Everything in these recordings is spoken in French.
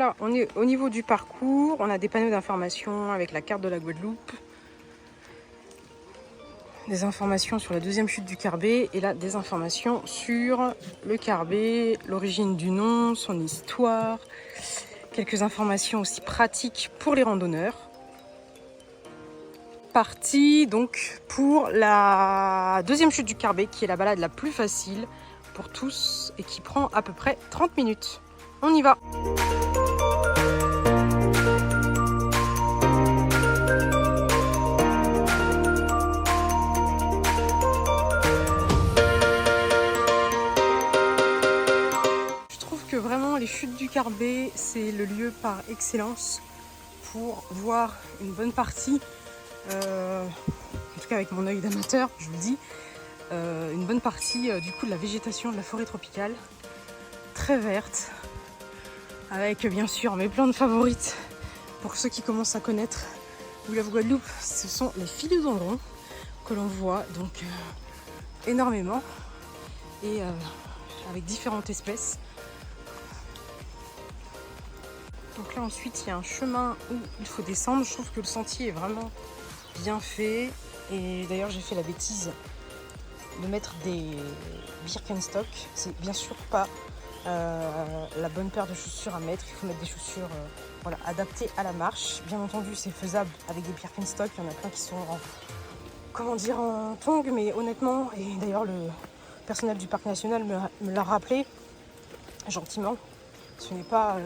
là, on est au niveau du parcours. On a des panneaux d'information avec la carte de la Guadeloupe. Des informations sur la deuxième chute du Carbet. Et là, des informations sur le Carbet, l'origine du nom, son histoire. Quelques informations aussi pratiques pour les randonneurs. Parti donc pour la deuxième chute du Carbet, qui est la balade la plus facile pour tous et qui prend à peu près 30 minutes. On y va! Je trouve que vraiment les chutes du Carbet, c'est le lieu par excellence pour voir une bonne partie, en tout cas avec mon œil d'amateur, je vous le dis, une bonne partie du coup de la végétation de la forêt tropicale, très verte, avec bien sûr mes plantes favorites pour ceux qui commencent à connaître We Love Guadeloupe, ce sont les philodendrons que l'on voit donc énormément et avec différentes espèces. Donc là ensuite il y a un chemin où il faut descendre. Je trouve que le sentier est vraiment bien fait et d'ailleurs j'ai fait la bêtise de mettre des Birkenstock. C'est bien sûr pas la bonne paire de chaussures à mettre. Il faut mettre des chaussures voilà, adaptées à la marche. Bien entendu c'est faisable avec des Birkenstock. Il y en a plein qui sont en tongs, mais honnêtement, et d'ailleurs le personnel du parc national me l'a rappelé gentiment, ce n'est pas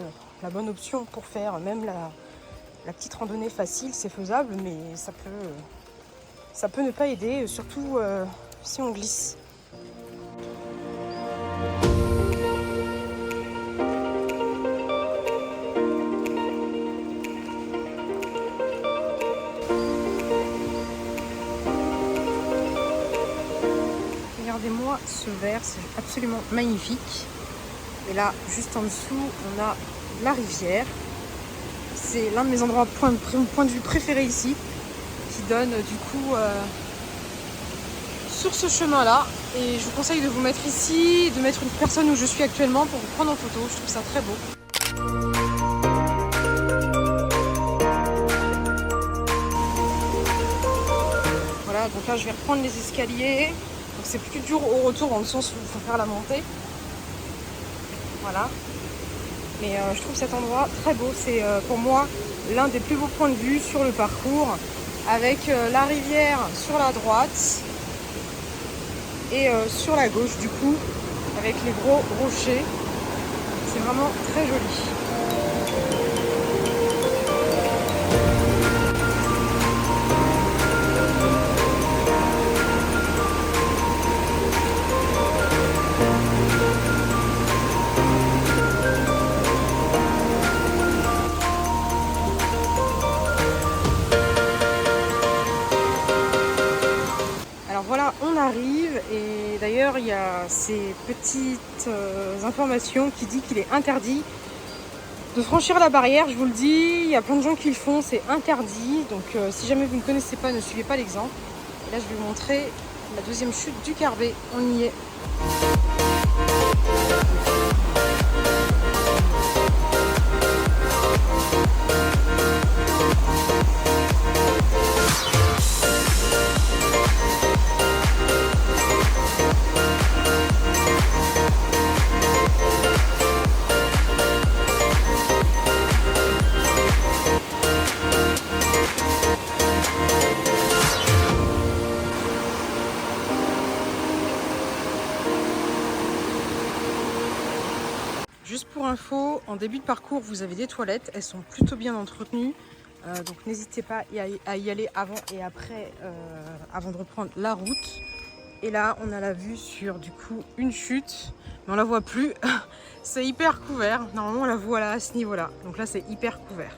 la bonne option pour faire même la petite randonnée facile. C'est faisable, mais ça peut ne pas aider, surtout si on glisse. Regardez-moi ce verre, c'est absolument magnifique. Et là, juste en dessous, on a la rivière. C'est l'un de mes endroits point de vue préférés ici, qui donne du coup sur ce chemin-là. Et je vous conseille de vous mettre ici, de mettre une personne où je suis actuellement pour vous prendre en photo. Je trouve ça très beau. Voilà, donc là je vais reprendre les escaliers. Donc c'est plus dur au retour dans le sens où il faut faire la montée. Voilà. Mais je trouve cet endroit très beau. C'est pour moi l'un des plus beaux points de vue sur le parcours, avec la rivière sur la droite et sur la gauche du coup, avec les gros rochers. C'est vraiment très joli. Voilà, on arrive et d'ailleurs il y a ces petites informations qui disent qu'il est interdit de franchir la barrière. Je vous le dis, il y a plein de gens qui le font, c'est interdit. Donc si jamais vous ne connaissez pas, ne suivez pas l'exemple. Là je vais vous montrer la deuxième chute du Carbet, on y est. Juste pour info, en début de parcours, vous avez des toilettes. Elles sont plutôt bien entretenues. Donc n'hésitez pas à y aller avant et après, avant de reprendre la route. Et là, on a la vue sur du coup une chute. Mais on la voit plus. C'est hyper couvert. Normalement, on la voit là, à ce niveau-là. Donc là, c'est hyper couvert.